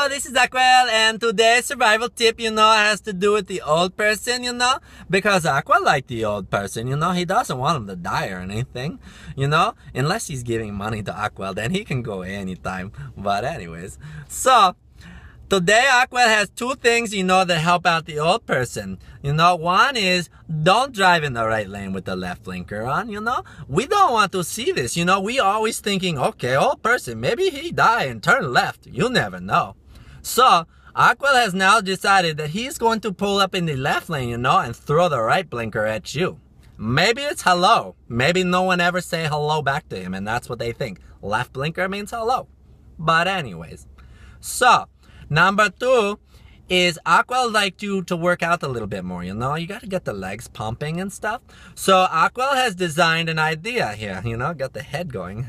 Hello, this is Aquel, and today's survival tip, has to do with the old person, because Aquel like the old person, he doesn't want him to die or anything, unless he's giving money to Aquel, then he can go anytime. But anyways, so today Aquel has two things, that help out the old person. One is don't drive in the right lane with the left blinker on, We don't want to see this, We always thinking, okay, old person, maybe he die and turn left. You never know. So, Aquel has now decided that he's going to pull up in the left lane, and throw the right blinker at you. Maybe it's hello. Maybe no one ever say hello back to him, and that's what they think. Left blinker means hello. But anyways, so number two is Aquel like you to work out a little bit more, You got to get the legs pumping and stuff. So Aquel has designed an idea here, got the head going.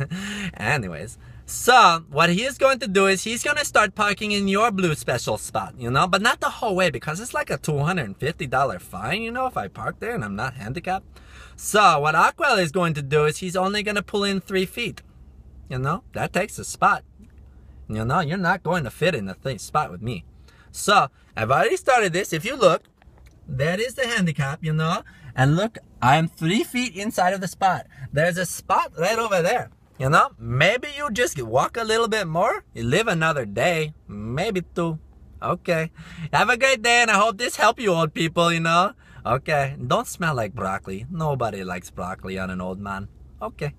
Anyways, so what he is going to do is he's going to start parking in your blue special spot, but not the whole way because it's like a $250 fine, if I park there and I'm not handicapped. So what Aquel is going to do is he's only going to pull in 3 feet. That takes a spot. You're not going to fit in the spot with me. So, I've already started this. If you look, that is the handicap, And look, I'm 3 feet inside of the spot. There's a spot right over there, Maybe you just walk a little bit more. You live another day, maybe 2. Okay. Have a great day, and I hope this helped you old people, Okay. Don't smell like broccoli. Nobody likes broccoli on an old man. Okay.